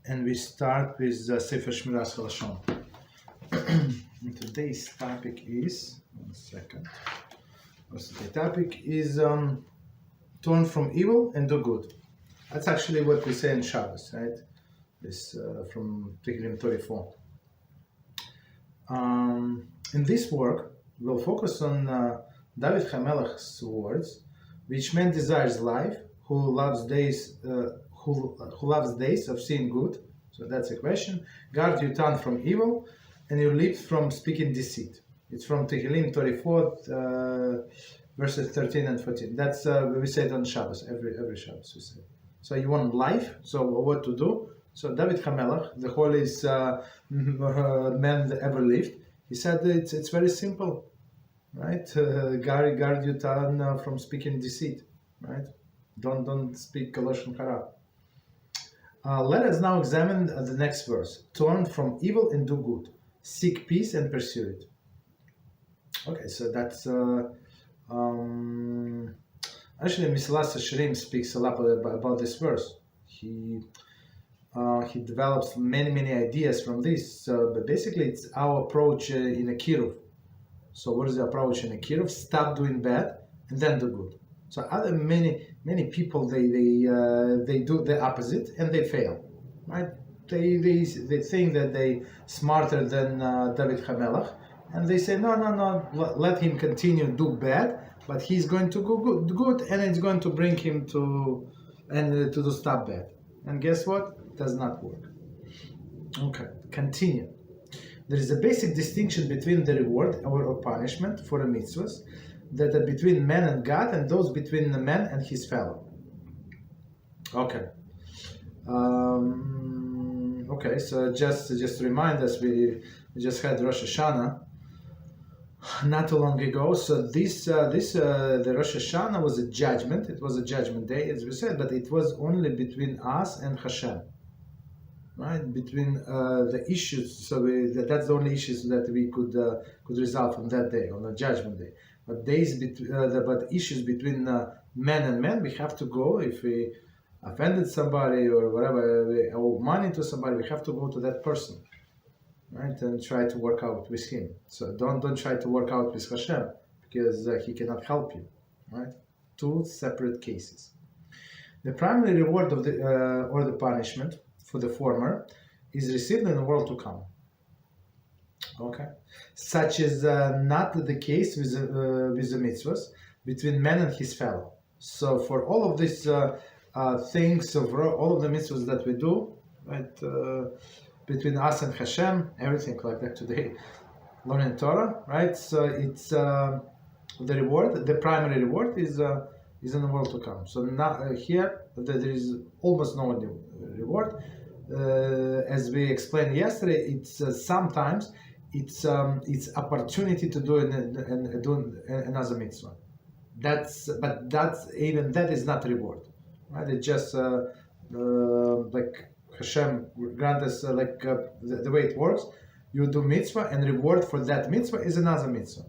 and we start with Sefer Shmiras Haloshon. Today's topic is, the topic is turn from evil and do good. That's actually what we say in Shabbos, right? This from Tehillim 34. In this work, we'll focus on David HaMelech's words, which man desires life, who loves days of seeing good. So that's a question. Guard your tongue from evil, and your lips from speaking deceit. It's from Tehillim 34, verses 13 and 14. That's we say it on Shabbos, every Shabbos we say. So you want life, so what to do? So David HaMelech, the holiest man that ever lived, he said it's very simple, right? Guard your tongue from speaking deceit, right? Don't speak Lashon Hara. Let us now examine the next verse. Turn from evil and do good. Seek peace and pursue it. Okay, so that's actually Mesilas Yesharim speaks a lot about this verse. He develops many ideas from this. But basically, it's our approach in a kiruv. So what is the approach in a kiruv? Stop doing bad and then do good. So other many people they do the opposite and they fail, right? They think that they smarter than David HaMelech, and they say no, let him continue do bad, but he's going to go good, and it's going to bring him to do stop bad. And guess what? It does not work. Okay, continue. There is a basic distinction between the reward or punishment for a mitzvah that are between man and God, and those between the man and his fellow. Okay. Okay. So just to remind us, we just had Rosh Hashanah not too long ago. So the Rosh Hashanah was a judgment. It was a judgment day, as we said, but it was only between us and Hashem, right? Between the issues. So that's the only issues that we could resolve on that day, on the judgment day. But but issues between man and man, we have to go. If we offended somebody or whatever, we owe money to somebody, we have to go to that person, right, and try to work out with him. So don't try to work out with Hashem, because he cannot help you, right? Two separate cases. The primary reward of or the punishment for the former is received in the world to come. Okay, such is not the case with the mitzvahs between man and his fellow. So for all of these things, of all of the mitzvahs that we do, right, between us and Hashem, everything like that today, learning Torah, right? So it's the reward, the primary reward is in the world to come. So now here there is almost no reward. As we explained yesterday, it's sometimes it's opportunity to do another mitzvah. That is not reward, right? It's just like Hashem grant us the way it works. You do mitzvah, and reward for that mitzvah is another mitzvah.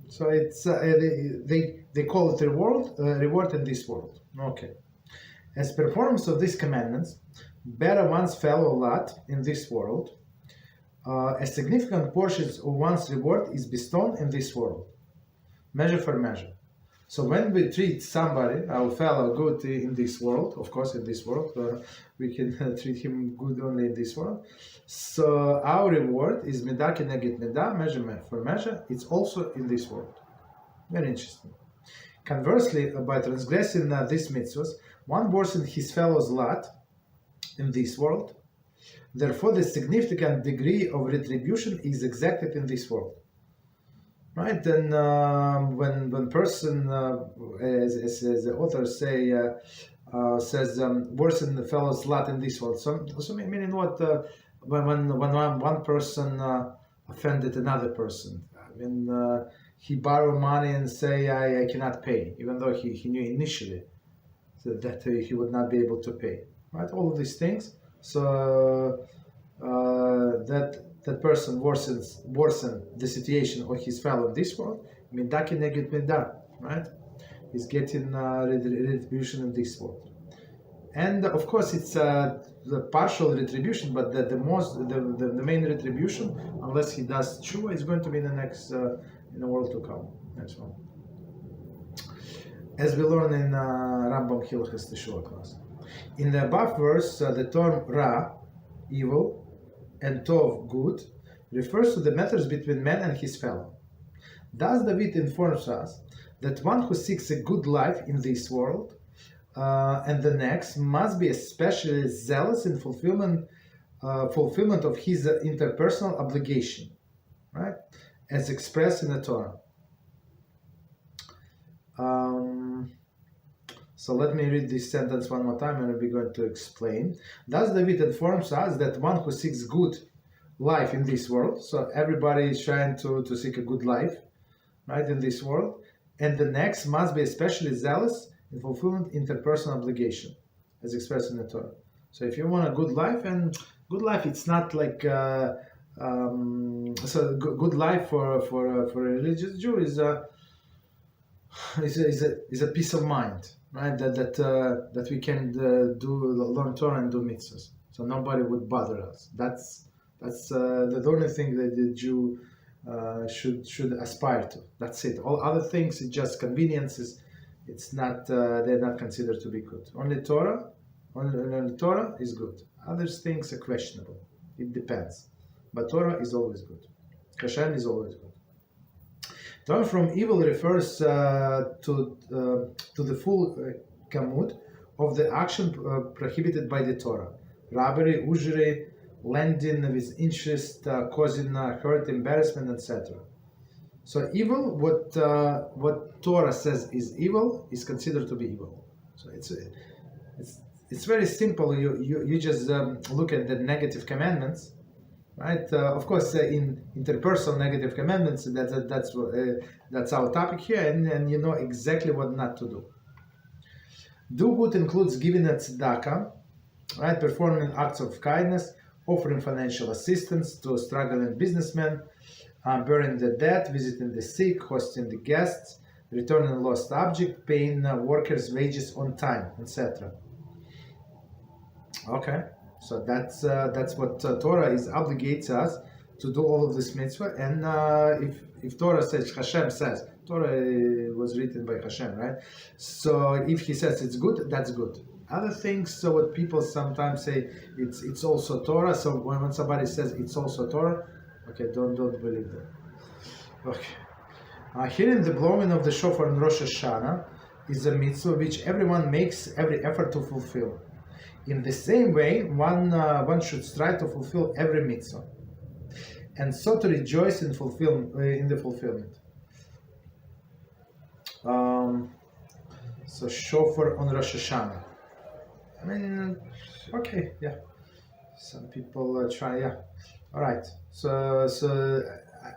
So it's they call it reward in this world. Okay. As performance of these commandments, better one's fellow lot in this world. A significant portion of one's reward is bestowed in this world, measure for measure. So when we treat somebody, our fellow, good in this world, of course in this world, we can treat him good only in this world. So our reward is midah keneged midah, measure for measure. It's also in this world. Very interesting. Conversely, by transgressing these mitzvahs, one worsens his fellow's lot in this world. Therefore, the significant degree of retribution is exacted in this world. Right? Then, when person, as the author says, worsen the fellow's lot in this world. So meaning what? When one person offended another person, when he borrowed money and say I cannot pay, even though he knew initially that he would not be able to pay. Right? All of these things. So that person worsen the situation of his fellow in this world. Midah keneged midah, right? He's getting retribution in this world. And of course, it's the partial retribution, but the main retribution, unless he does tshuva, is going to be in the next in the world to come. Next one, as we learn in Rambam Hilchos Teshuvah class. In the above verse, the term Ra, evil, and Tov, good, refers to the matters between man and his fellow. Thus, David informs us that one who seeks a good life in this world and the next must be especially zealous in fulfillment of his interpersonal obligation, right, as expressed in the Torah. So let me read this sentence one more time, and we're going to explain. Thus, David informs us that one who seeks good life in this world, so everybody is trying to seek a good life, right, in this world, and the next must be especially zealous in fulfillment interpersonal obligation, as expressed in the Torah. So if you want a good life, and good life, it's not like good life for a religious Jew is a peace of mind, right? That we can learn Torah and do mitzvahs, so nobody would bother us. That's the only thing that the Jew should aspire to. That's it. All other things is just conveniences. It's not. They're not considered to be good. Only Torah is good. Other things are questionable. It depends. But Torah is always good. Hashem is always good. Turn from evil refers to the full gamut of the action prohibited by the Torah: robbery, usury, lending with interest, causing hurt, embarrassment, etc. So evil, what Torah says is evil, is considered to be evil. So it's very simple. You just look at the negative commandments, right? Of course, in interpersonal negative commandments, that's our topic here, and you know exactly what not to do. Do good includes giving a tzedakah, right? Performing acts of kindness, offering financial assistance to a struggling businessman, burying the dead, visiting the sick, hosting the guests, returning lost object, paying workers' wages on time, etc. Okay, so that's what Torah obligates us to do, all of this mitzvah. And if Torah says, Hashem says, Torah was written by Hashem, right? So if He says it's good, that's good. Other things, so what people sometimes say, it's also Torah. So when somebody says it's also Torah, okay, don't believe that. Okay. Hearing the blowing of the shofar in Rosh Hashanah is a mitzvah which everyone makes every effort to fulfill. In the same way, one should strive to fulfill every mitzvah, and so to rejoice in the fulfillment. So shofar on Rosh Hashanah. I mean, okay, yeah. Some people try, yeah. All right. So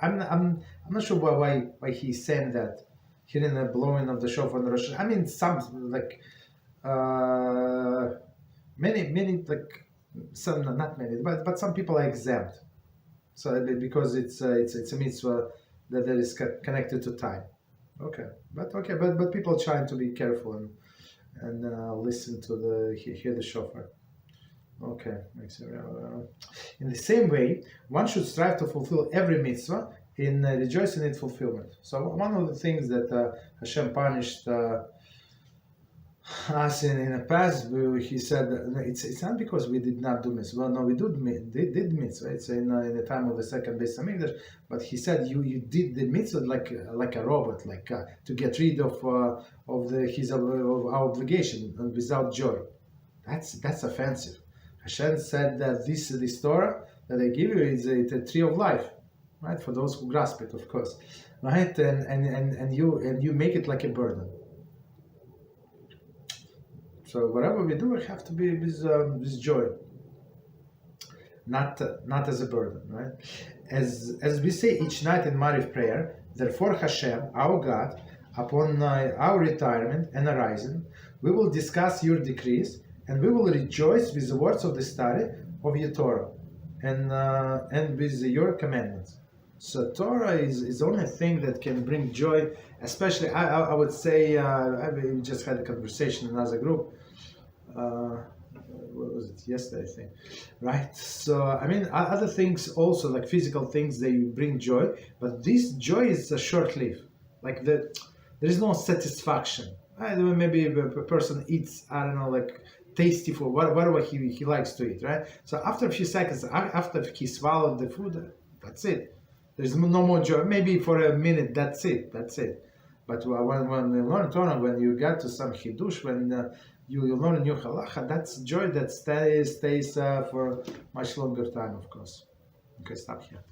I'm not sure why he's saying that. Hearing the blowing of the shofar on Rosh Hashanah. I mean, some like many like some, not many, but some people are exempt. So because it's a mitzvah that is connected to time. Okay, but people trying to be careful and listen to hear the shofar. Okay, in the same way, one should strive to fulfill every mitzvah in rejoicing in fulfillment. So one of the things that Hashem punished us in the past, He said it's not because we did not do mitzvah. Well, no, we did mitzvah. It's in the time of the second Beis Hamikdash. But He said you did the mitzvah like a robot, like to get rid of our obligation without joy. That's offensive. Hashem said that this Torah that I give you is a tree of life, right? For those who grasp it, of course, right? And you make it like a burden. So whatever we do, we have to be with joy, not as a burden, right? As we say each night in Mariv prayer, therefore Hashem, our God, upon our retirement and arising, we will discuss your decrees, and we will rejoice with the words of the study of your Torah, and with your commandments. So Torah is the only thing that can bring joy. Especially, I would say, we just had a conversation in another group. what was it, yesterday, I think, right? So I mean, other things also, like physical things, they bring joy, but this joy is a short-lived. Like there is no satisfaction. Maybe a person eats, I don't know, like tasty food, whatever he likes to eat, right? So after a few seconds, after he swallowed the food, that's it. There's no more joy. Maybe for a minute, that's it. But when you learn Torah, when you get to some Hidush, when you learn a new halacha, that's joy that stays for much longer time, of course. Okay, stop here.